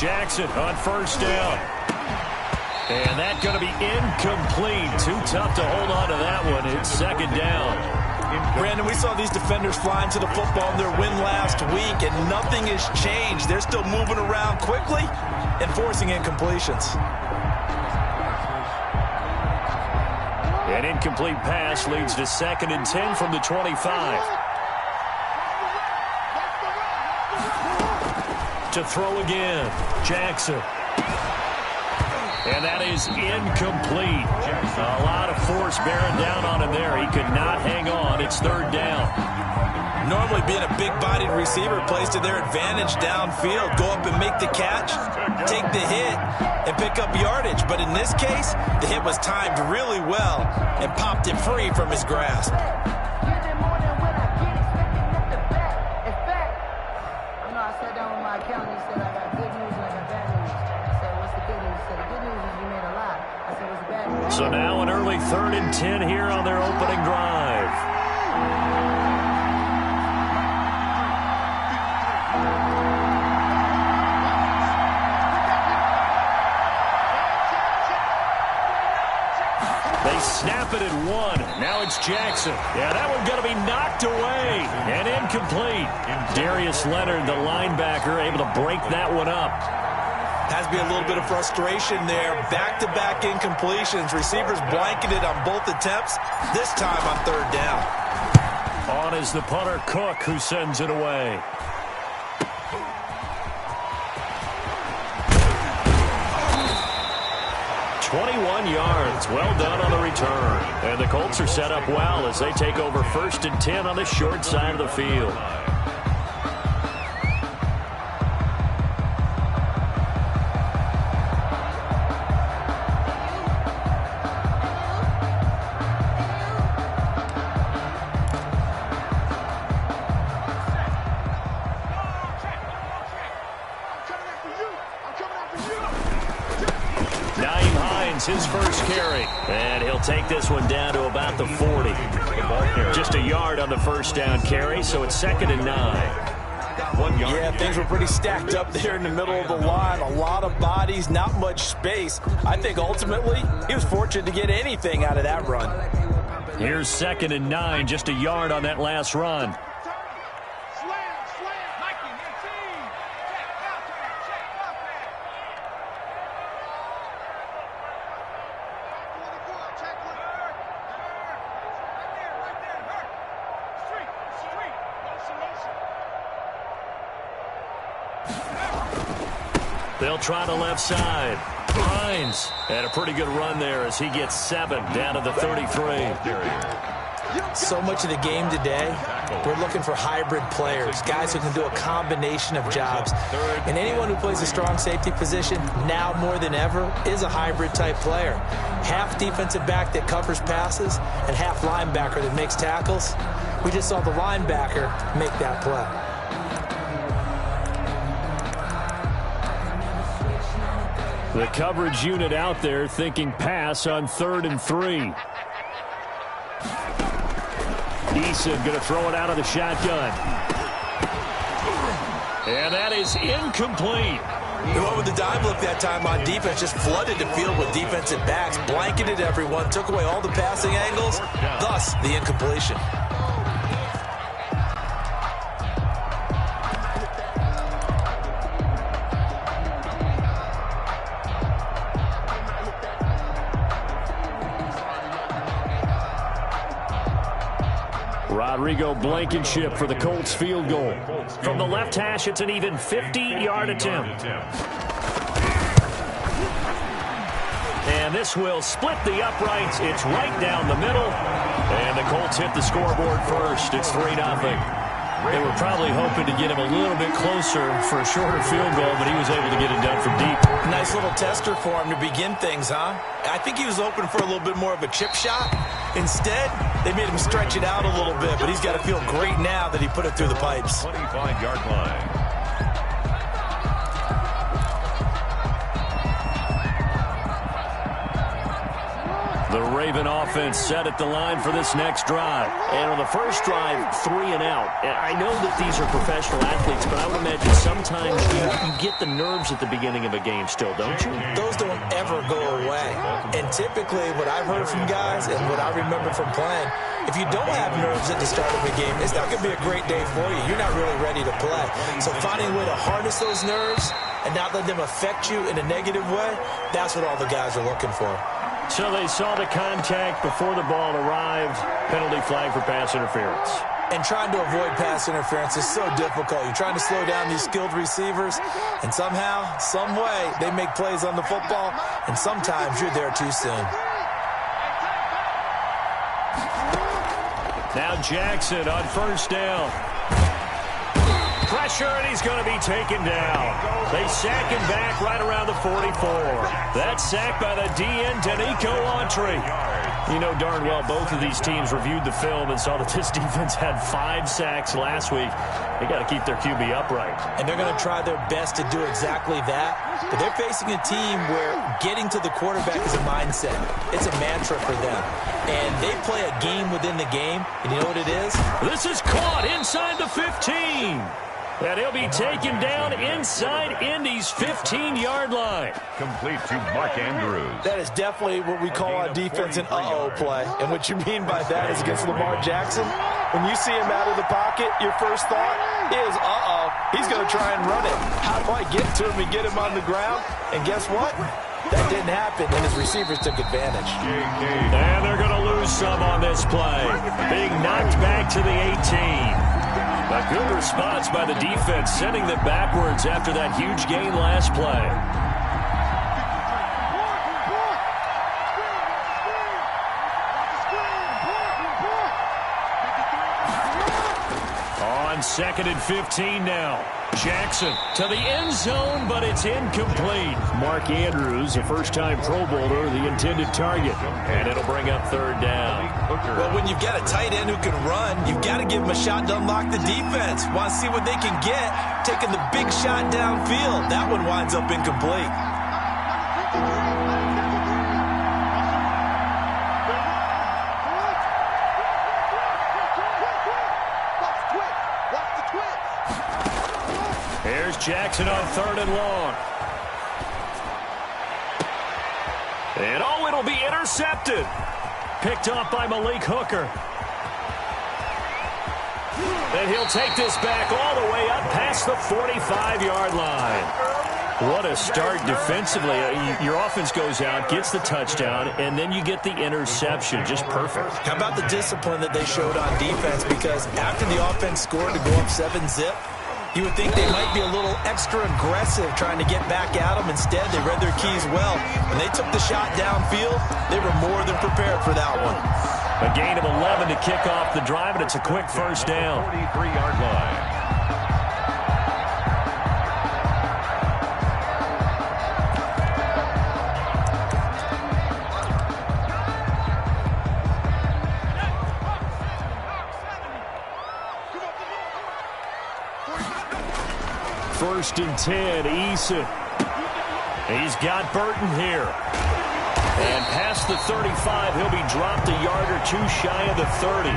Jackson on first down. And that's going to be incomplete. Too tough to hold on to that one. It's second down. Brandon, we saw these defenders flying to the football in their win last week, and nothing has changed. They're still moving around quickly and forcing incompletions. An incomplete pass leads to 2nd and 10 from the 25. To throw again, Jackson. And that is incomplete. A lot of force bearing down on him there. He could not hang on. It's 3rd down. Normally being a big-bodied receiver plays to their advantage downfield. Go up and make the catch, take the hit, and pick up yardage. But in this case, the hit was timed really well and popped it free from his grasp. So now an early 3rd and 10 here on their opening drive. They snap it at 1. Now it's Jackson. Yeah, that one's going to be knocked away and incomplete. Darius Leonard, the linebacker, able to break that one up. Has to be a little bit of frustration there. Back-to-back incompletions. Receivers blanketed on both attempts, this time on 3rd down. On is the punter, Cook, who sends it away. yards. Well done on the return. And the Colts are set up well as they take over 1st and 10 on the short side of the field. His first carry, and he'll take this one down to about the 40. Just a yard on the first down carry, so it's 2nd and 9. Yeah, things were pretty stacked up there in the middle of the line. A lot of bodies, not much space. I think ultimately he was fortunate to get anything out of that run. Here's 2nd and 9, just a yard on that last run. They'll try the left side. Hines had a pretty good run there as he gets 7 down to the 33. So much of the game today, we're looking for hybrid players, guys who can do a combination of jobs. And anyone who plays a strong safety position, now more than ever, is a hybrid type player. Half defensive back that covers passes and half linebacker that makes tackles. We just saw the linebacker make that play. The coverage unit out there thinking pass on 3rd and 3. Eason going to throw it out of the shotgun. And that is incomplete. He went with the dive look that time on defense, just flooded the field with defensive backs, blanketed everyone, took away all the passing angles, thus the incompletion. Rodrigo Blankenship for the Colts field goal. From the left hash, it's an even 50-yard attempt. And this will split the uprights. It's right down the middle. And the Colts hit the scoreboard first. It's 3-0. They were probably hoping to get him a little bit closer for a shorter field goal, but he was able to get it done from deep. Nice little tester for him to begin things, huh? I think he was open for a little bit more of a chip shot. Instead, they made him stretch it out a little bit, but he's got to feel great now that he put it through the pipes. 25-yard line. The Raven offense set at the line for this next drive. And on the first drive, 3 and out. I know that these are professional athletes, but I would imagine sometimes you get the nerves at the beginning of a game still, don't you? Those don't ever go away. And typically what I've heard from guys and what I remember from playing, if you don't have nerves at the start of a game, it's not going to be a great day for you. You're not really ready to play. So finding a way to harness those nerves and not let them affect you in a negative way, that's what all the guys are looking for. So they saw the contact before the ball arrived. Penalty flag for pass interference. And trying to avoid pass interference is so difficult. You're trying to slow down these skilled receivers, and somehow, some way, they make plays on the football, and sometimes you're there too soon. Now Jackson on first down. Pressure, and he's going to be taken down. They sack him back right around the 44. That's sacked by the DN, Danico Autry. You know darn well both of these teams reviewed the film and saw that this defense had 5 sacks last week. They got to keep their QB upright. And they're going to try their best to do exactly that. But they're facing a team where getting to the quarterback is a mindset. It's a mantra for them. And they play a game within the game. And you know what it is? This is caught inside the 15. And he'll be taken down inside Indy's 15-yard line. Complete to Mark Andrews. That is definitely what we call on defense an uh-oh play. And what you mean by that is against Lamar Jackson, when you see him out of the pocket, your first thought is, uh-oh, he's going to try and run it. How do I get to him and get him on the ground? And guess what? That didn't happen, and his receivers took advantage. And they're going to lose some on this play. Being knocked back to the 18. A good response by the defense, sending them backwards after that huge gain last play. On 2nd and 15 now. Jackson to the end zone, but it's incomplete. Mark Andrews, a first-time Pro Bowler, the intended target. And it'll bring up 3rd down. Well, when you've got a tight end who can run, you've got to give him a shot to unlock the defense. Want to see what they can get, taking the big shot downfield. That one winds up incomplete. Here's Jackson on 3rd and long. And oh, it'll be intercepted. Picked off by Malik Hooker. And he'll take this back all the way up past the 45-yard line. What a start defensively. Your offense goes out, gets the touchdown, and then you get the interception. Just perfect. How about the discipline that they showed on defense? Because after the offense scored to go up 7-zip, you would think they might be a little extra aggressive trying to get back at them. Instead, they read their keys well. When they took the shot downfield, they were more than prepared for that one. A gain of 11 to kick off the drive, and it's a quick first down. 43-yard line. First and 10, Eason. He's got Burton here. And past the 35, he'll be dropped a yard or two shy of the 30.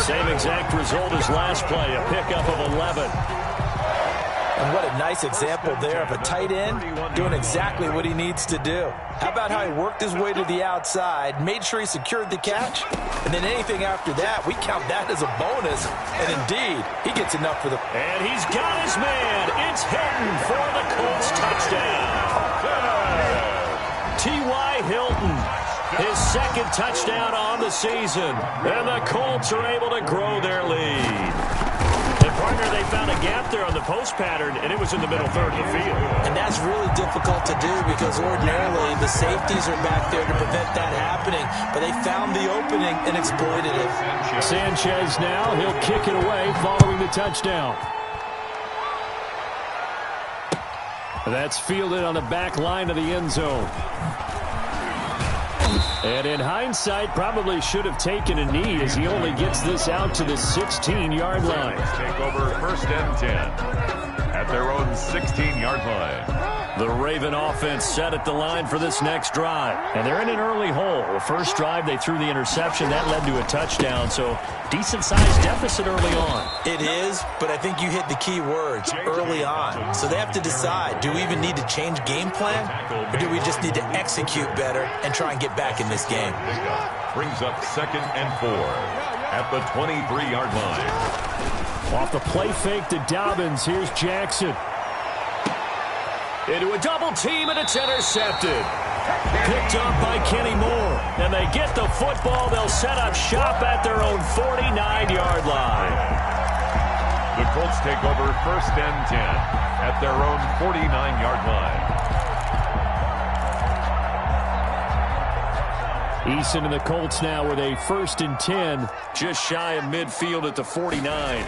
Same exact result as last play, a pickup of 11. And what a nice example there of a tight end doing exactly what he needs to do. How about how he worked his way to the outside, made sure he secured the catch, and then anything after that, we count that as a bonus. And indeed, he gets enough for the... And he's got his man. It's Hilton for the Colts touchdown. T.Y. Hilton, his 2nd touchdown on the season. And the Colts are able to grow their lead. And partner, they found a gap there on the post pattern, and it was in the middle 3rd of the field. And that's really difficult to do because ordinarily the safeties are back there to prevent that happening. But they found the opening and exploited it. Sanchez now, he'll kick it away following the touchdown. That's fielded on the back line of the end zone. And in hindsight, probably should have taken a knee as he only gets this out to the 16-yard line. Take over 1st and 10 at their own 16-yard line. The Raven offense set at the line for this next drive. And they're in an early hole. The first drive, they threw the interception. That led to a touchdown, so decent-sized deficit early on. It is, but I think you hit the key words, early on. So they have to decide, do we even need to change game plan, or do we just need to execute better and try and get back in this game? Brings up 2nd and 4 at the 23-yard line. Off the play fake to Dobbins, here's Jackson. Into a double team, and it's intercepted. Picked up by Kenny Moore. And they get the football. They'll set up shop at their own 49-yard line. The Colts take over 1st and 10 at their own 49-yard line. Eason and the Colts now with a 1st and 10, just shy of midfield at the 49.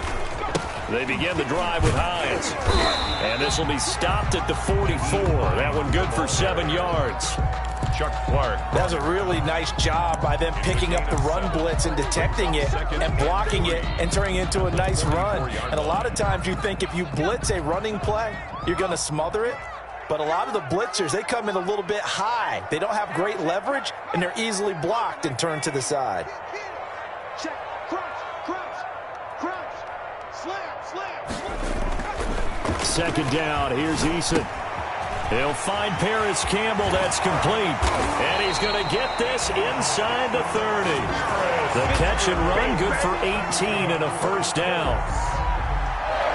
They begin the drive with Hines. And this will be stopped at the 44. That one good for 7 yards. Chuck Clark. That was a really nice job by them picking up the run blitz and detecting it and blocking it and turning it into a nice run. And a lot of times you think if you blitz a running play, you're going to smother it. But a lot of the blitzers, they come in a little bit high. They don't have great leverage, and they're easily blocked and turned to the side. Check, crunch, slam. 2nd down, here's Eason. He'll find Paris Campbell, that's complete. And he's going to get this inside the 30. The catch and run, good for 18 and a 1st down.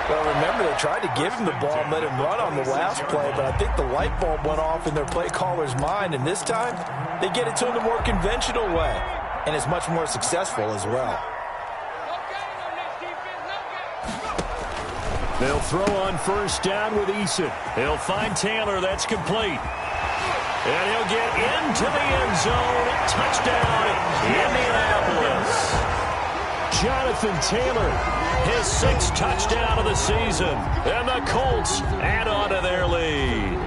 Well, remember, they tried to give him the ball and let him run on the last play, but I think the light bulb went off in their play caller's mind, and this time they get it to him the more conventional way, and it's much more successful as well. They'll throw on 1st down with Eason. He'll find Taylor. That's complete. And he'll get into the end zone. Touchdown, Indianapolis. Jonathan Taylor, his 6th touchdown of the season. And the Colts add on to their lead.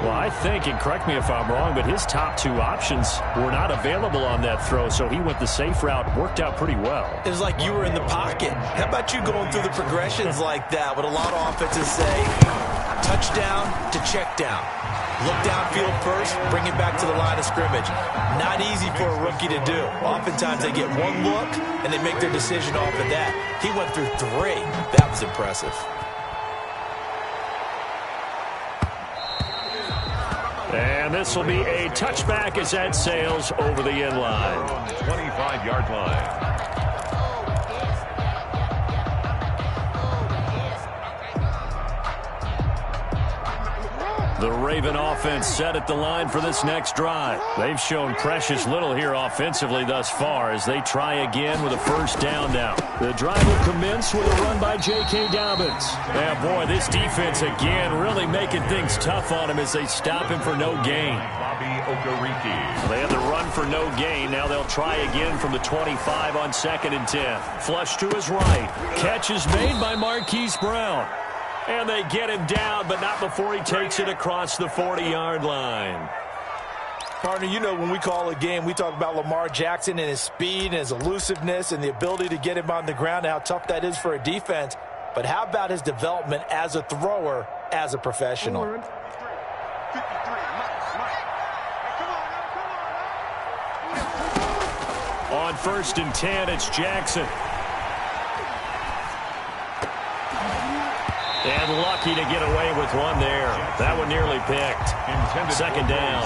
Well, I think, and correct me if I'm wrong, but his top 2 options were not available on that throw, so he went the safe route, worked out pretty well. It was like you were in the pocket. How about you going through the progressions like that? What a lot of offenses say, touchdown to check down. Look downfield first, bring it back to the line of scrimmage. Not easy for a rookie to do. Oftentimes they get one look, and they make their decision off of that. He went through 3. That was impressive. And this will be a touchback as that sails over the end line. 25-yard line. The Raven offense set at the line for this next drive. They've shown precious little here offensively thus far as they try again with a 1st down now. The drive will commence with a run by J.K. Dobbins. Yeah, boy, this defense again really making things tough on him as they stop him for no gain. Bobby Okereke. They had the run for no gain. Now they'll try again from the 25 on 2nd and 10. Flush to his right. Catch is made by Marquise Brown. And they get him down, but not before he takes it across the 40-yard line. Partner, you know when we call a game, we talk about Lamar Jackson and his speed and his elusiveness and the ability to get him on the ground and how tough that is for a defense. But how about his development as a thrower, as a professional? On 1st and 10, it's Jackson. And lucky to get away with one there. That one nearly picked. Intended 2nd down.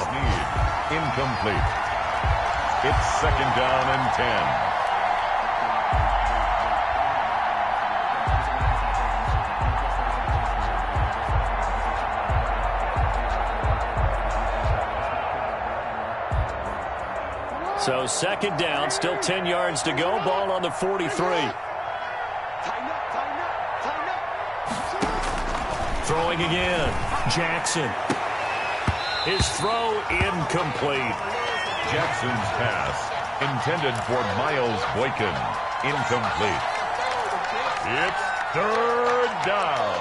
Incomplete. It's 2nd down and 10. So 2nd down, still 10 yards to go. Ball on the 43. Throwing again. Jackson. His throw incomplete. Jackson's pass intended for Miles Boykin. Incomplete. It's 3rd down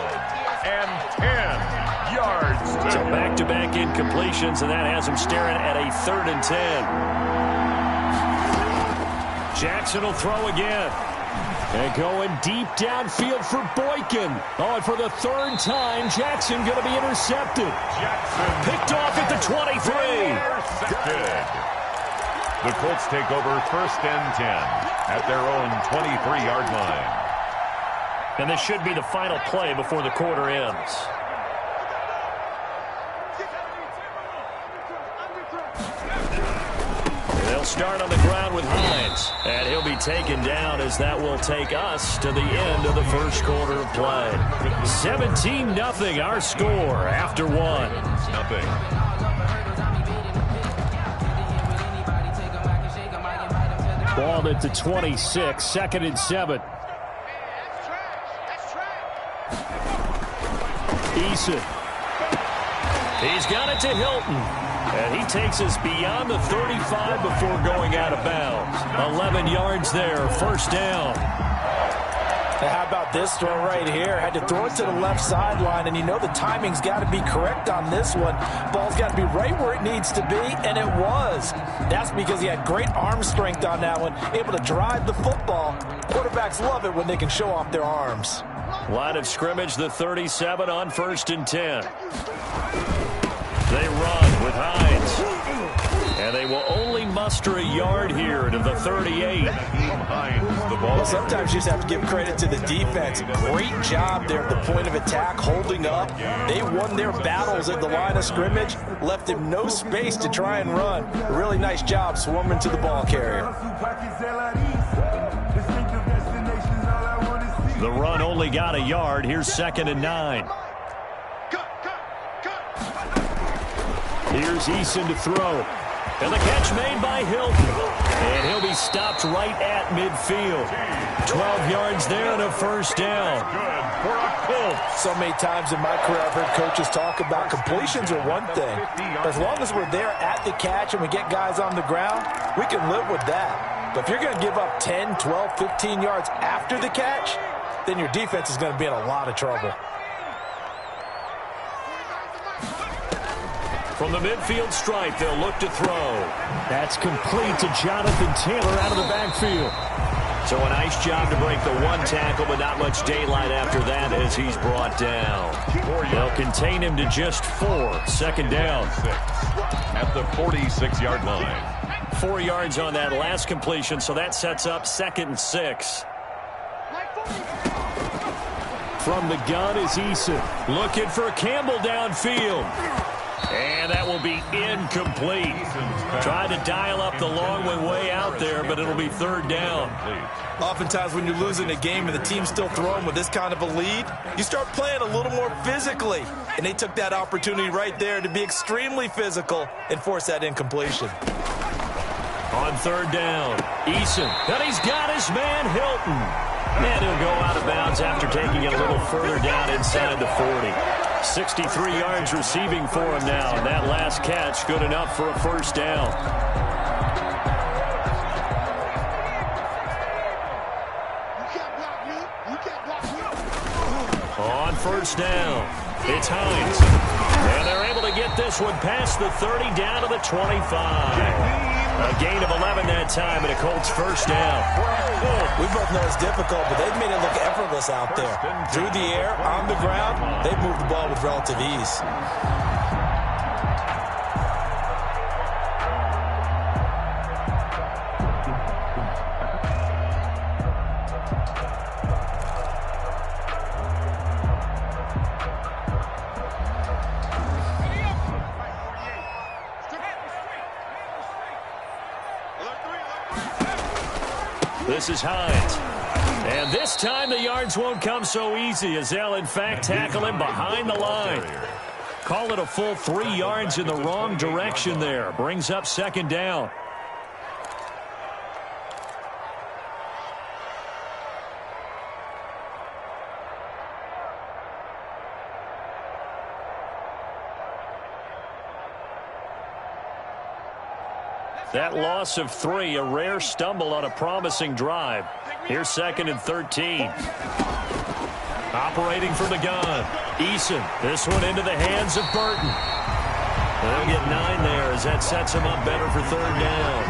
and 10 yards. So back-to-back incompletions, and that has him staring at a 3rd and 10. Jackson will throw again. And going deep downfield for Boykin. Oh, and for the third time, Jackson going to be intercepted. Jackson picked off at the 23. Intercepted. The Colts take over first and 10 at their own 23-yard line. And this should be the final play before the quarter ends. They'll start on the ground with Hines. And he'll be taken down as that will take us to the end of the first quarter of play. 17-0 our score after one. Nothing. Ball at the 26, 2nd and 7. Eason. He's got it to Hilton. And he takes us beyond the 35 before going out of bounds. 11 yards there, first down. And how about this throw right here? Had to throw it to the left sideline, and you know the timing's got to be correct on this one. Ball's got to be right where it needs to be, and it was. That's because he had great arm strength on that one, able to drive the football. Quarterbacks love it when they can show off their arms. Line of scrimmage, the 37 on 1st and 10. They run with Hines. And they will only muster a yard here to the 38. Well, sometimes you just have to give credit to the defense. Great job there at the point of attack, holding up. They won their battles at the line of scrimmage, left him no space to try and run. Really nice job swarming to the ball carrier. The run only got a yard. Here's 2nd and 9. Here's Eason to throw. And the catch made by Hilton. And he'll be stopped right at midfield. 12 yards there and a first down. Good for a Colt. So many times in my career I've heard coaches talk about completions are one thing. As long as we're there at the catch and we get guys on the ground, we can live with that. But if you're going to give up 10, 12, 15 yards after the catch, then your defense is going to be in a lot of trouble. From the midfield stripe, they'll look to throw. That's complete to Jonathan Taylor out of the backfield. So a nice job to break the one tackle, but not much daylight after that as he's brought down. They'll contain him to just 4. 2nd down. At the 46-yard line. 4 yards on that last completion, so that sets up 2nd and 6. From the gun is Eason. Looking for Campbell downfield. And that will be incomplete. Trying to dial up the long one way out there, but it'll be 3rd down. Oftentimes when you're losing a game and the team's still throwing with this kind of a lead, you start playing a little more physically. And they took that opportunity right there to be extremely physical and force that incompletion. On 3rd down, Eason. And he's got his man, Hilton. And he'll go out of bounds after taking it a little further down inside the 40. 63 yards receiving for him now. And that last catch good enough for a first down. On 1st down, it's Hines. And they're able to get this one past the 30 down to the 25. A gain of 11 that time, and a Colts first down. We both know it's difficult, but they've made it look effortless out there. Through the air, on the ground, they've moved the ball with relative ease. This is Hines. And this time the yards won't come so easy as they'll, in fact, tackle him behind the line. Call it a full 3 yards in the wrong direction there. Brings up 2nd down. That loss of 3, a rare stumble on a promising drive. Here's 2nd and 13. Operating from the gun, Eason. This one into the hands of Burton. They'll get 9 there as that sets him up better for 3rd down.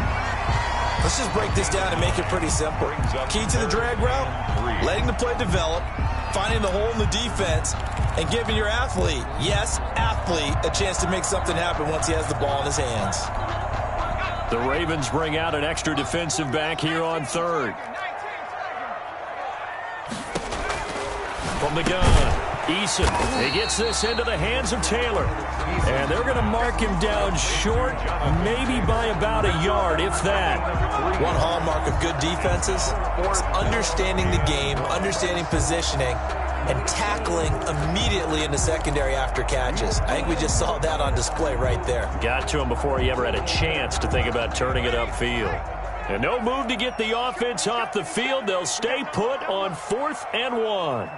Let's just break this down and make it pretty simple. Key to the drag route, letting the play develop, finding the hole in the defense, and giving your athlete, yes, athlete, a chance to make something happen once he has the ball in his hands. The Ravens bring out an extra defensive back here on third. From the gun, Eason. He gets this into the hands of Taylor. And they're going to mark him down short, maybe by about a yard, if that. One hallmark of good defenses is understanding the game, understanding positioning, and tackling immediately in the secondary after catches. I think we just saw that on display right there. Got to him before he ever had a chance to think about turning it upfield. And no move to get the offense off the field. They'll stay put on 4th and 1.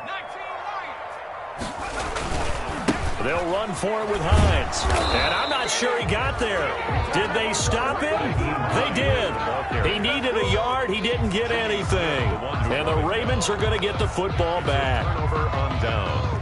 They'll run for it with Hines. And I'm not sure he got there. Did they stop him? They did. He needed a yard. He didn't get anything. And the Ravens are going to get the football back. Turnover on downs.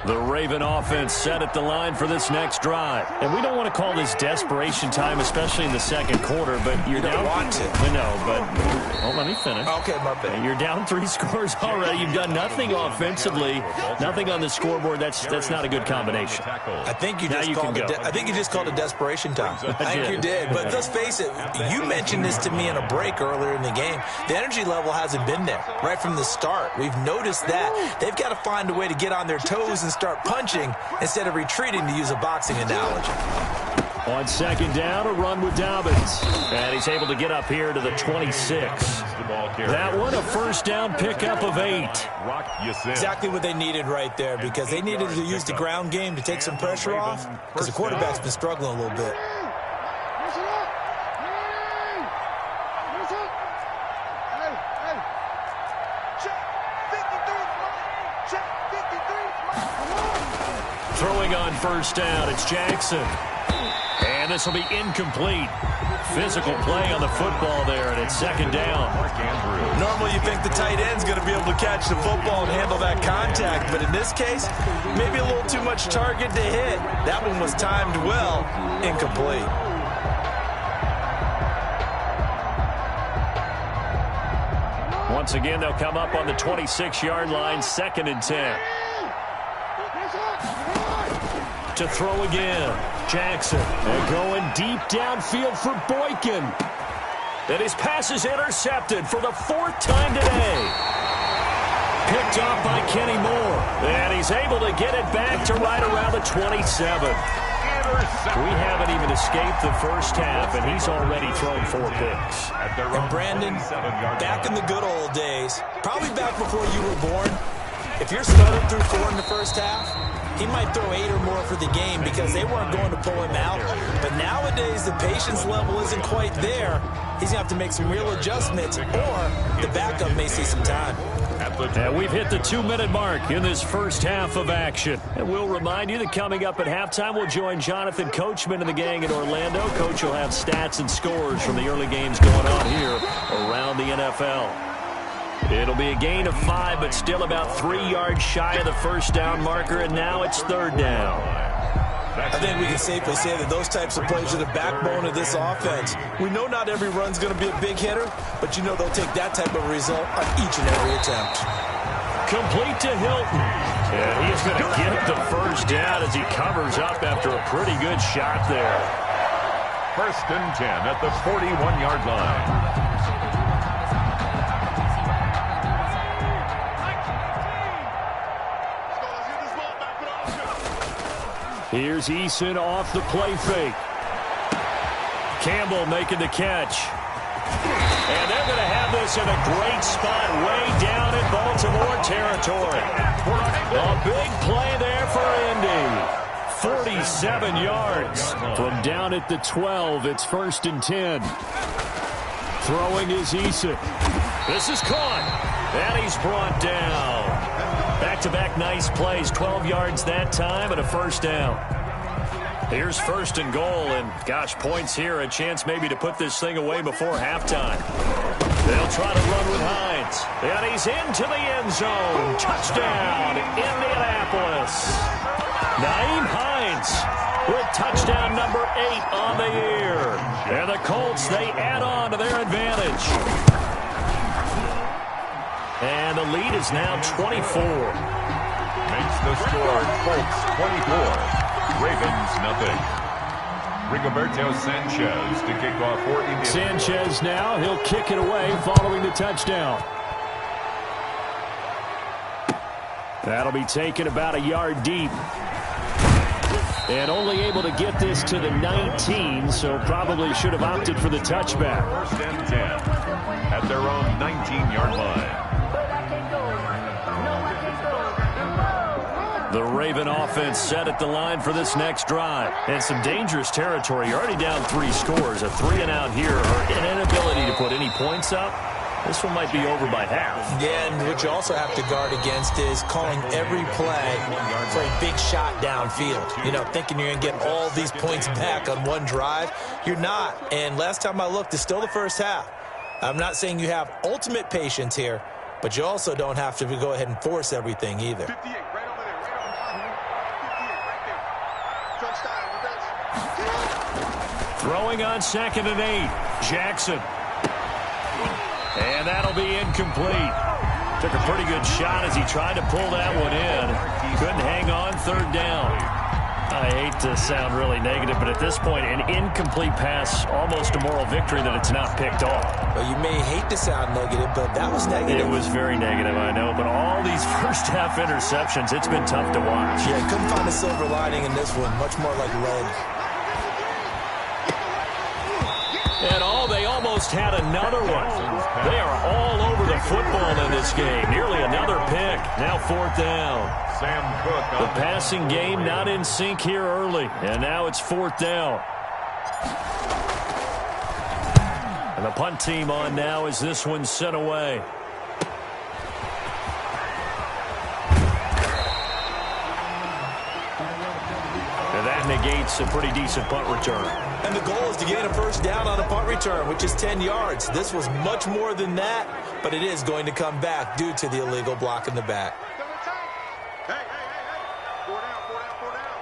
The Raven offense set at the line for this next drive. And we don't want to call this desperation time, especially in the second quarter, but you're down. Want to. I know, but let me finish. Okay, my bad. You're down 3 scores already. You've done nothing offensively, nothing on the scoreboard. That's not a good combination. I think you just called it. I think you just called it desperation time. I think you did. But let's face it. You mentioned this to me in a break earlier in the game. The energy level hasn't been there right from the start. We've noticed that they've got to find a way to get on their toes and start punching instead of retreating, to use a boxing analogy. On second down, a run with Dobbins. And he's able to get up here to the 26. That one, a first down pickup of 8. Exactly what they needed right there, because they needed to use the ground game to take some pressure off, because the quarterback's been struggling a little bit. Throwing on first down, it's Jackson. And this will be incomplete. Physical play on the football there, and it's second down. Normally you think the tight end's going to be able to catch the football and handle that contact, but in this case, maybe a little too much target to hit. That one was timed well, incomplete. Once again, they'll come up on the 26-yard line, 2nd and 10. To throw again, Jackson. And going deep downfield for Boykin. And his pass is intercepted for the 4th time today. Picked off by Kenny Moore. And he's able to get it back to right around the 27. We haven't even escaped the first half, and he's already thrown 4 picks. And Brandon, back in the good old days, probably back before you were born, if you're starting through 4 in the first half, he might throw 8 or more for the game because they weren't going to pull him out. But nowadays, the patience level isn't quite there. He's going to have to make some real adjustments, or the backup may see some time. And we've hit the 2-minute mark in this first half of action. And we'll remind you that coming up at halftime, we'll join Jonathan Coachman and the gang in Orlando. Coach will have stats and scores from the early games going on here around the NFL. It'll be a gain of 5, but still about 3 yards shy of the first down marker, and now it's 3rd down. I think we can safely say that those types of plays are the backbone of this offense. We know not every run's going to be a big hitter, but you know they'll take that type of result on each and every attempt. Complete to Hilton. And he's going to get the first down as he covers up after a pretty good shot there. 1st and 10 at the 41-yard line. Here's Eason off the play fake. Campbell making the catch. And they're going to have this in a great spot way down in Baltimore territory. A big play there for Indy. 47 yards from down at the 12. It's 1st and 10. Throwing is Eason. This is caught. And he's brought down. Back-to-back nice plays. 12 yards that time and a first down. Here's first and goal, and gosh, points here, a chance maybe to put this thing away before halftime. They'll try to run with Hines, and he's into the end zone. Touchdown, Indianapolis. Nyheim Hines with touchdown number 8 on the year. And the Colts, they add on to their advantage. And the lead is now 24. Makes the score Colts 24. Ravens nothing. Rigoberto Sanchez to kick off for Indiana. Sanchez now, he'll kick it away following the touchdown. That'll be taken about a yard deep. And only able to get this to the 19, so probably should have opted for the touchback. First and 10 at their own 19-yard line. The Raven offense set at the line for this next drive. And some dangerous territory. You're already down 3 scores. A 3-and-out here, or an inability to put any points up. This one might be over by half. Yeah, and what you also have to guard against is calling every play for a big shot downfield. You know, thinking you're going to get all these points back on one drive. You're not. And last time I looked, it's still the first half. I'm not saying you have ultimate patience here, but you also don't have to go ahead and force everything either. 58, right over there, right over there. 58, right there. Touchdown, Throwing on 2nd and 8. Jackson. And that'll be incomplete. Took a pretty good shot as he tried to pull that one in. Couldn't hang on 3rd down. I hate to sound really negative, but at this point, an incomplete pass, almost a moral victory that it's not picked off. Well, you may hate to sound negative, but that was negative. It was very negative, I know, but all these first-half interceptions, it's been tough to watch. Yeah, couldn't find a silver lining in this one. Much more like lead. And they almost had another one. They are all over the football in this game. Nearly another pick. Now 4th down. Sam Cook. The passing game not in sync here early. And now it's 4th down. And the punt team on now as this one's sent away. And that negates a pretty decent punt return. And the goal is to gain a first down on a punt return, which is 10 yards. This was much more than that, but it is going to come back due to the illegal block in the back. Hey, hey, hey, hey. 4 down, 4 down, 4 down.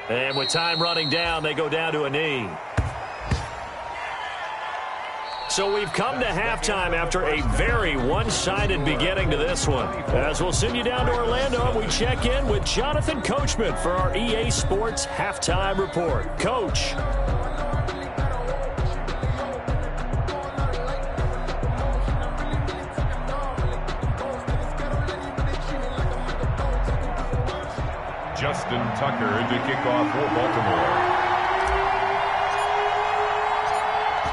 And with time running down, they go down to a knee. So we've come to halftime after a very one-sided beginning to this one. As we'll send you down to Orlando, we check in with Jonathan Coachman for our EA Sports Halftime Report. Coach. Justin Tucker to kick off for Baltimore.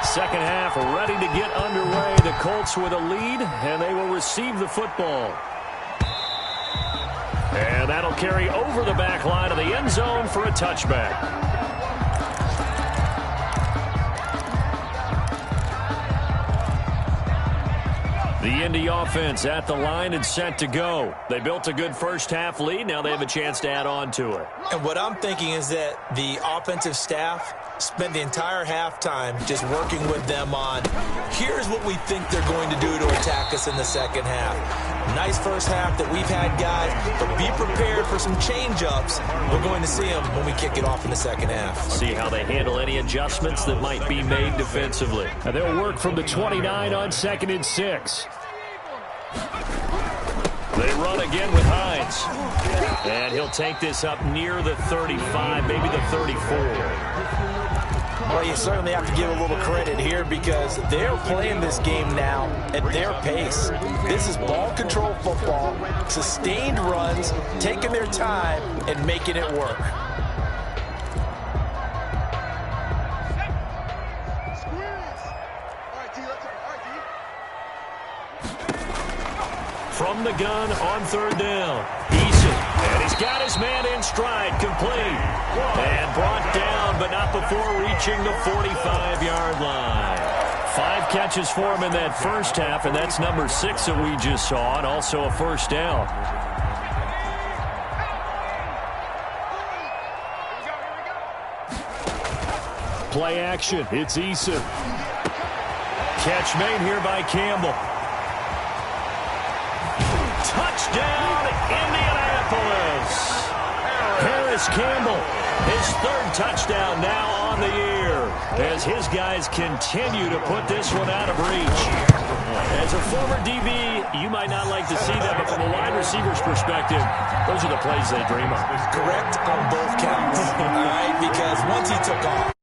Second half ready to get underway. The Colts with a lead, and they will receive the football. And that'll carry over the back line of the end zone for a touchback. The Indy offense at the line and set to go. They built a good first half lead. Now they have a chance to add on to it. And what I'm thinking is that the offensive staff spent the entire halftime just working with them on, here's what we think they're going to do to attack us in the second half. Nice first half that we've had, guys, but be prepared for some change-ups. We're going to see them when we kick it off in the second half. See how they handle any adjustments that might be made defensively. And they'll work from the 29 on 2nd and 6. They run again with Hines. And he'll take this up near the 35, maybe the 34. Well, you certainly have to give a little credit here because they're playing this game now at their pace. This is ball control football, sustained runs, taking their time, and making it work. From the gun on third down. Eason, and he's got his man in stride, complete. And brought down, but not before reaching the 45-yard line. 5 catches for him in that first half, and that's number 6 that we just saw, and also a first down. Play action. It's Eason. Catch made here by Campbell. Touchdown, Indianapolis. Harris Campbell, his 3rd touchdown now on the year, as his guys continue to put this one out of reach. As a former DB, you might not like to see that, but from a wide receiver's perspective, those are the plays they dream of. Correct on both counts, all right, because once he took off,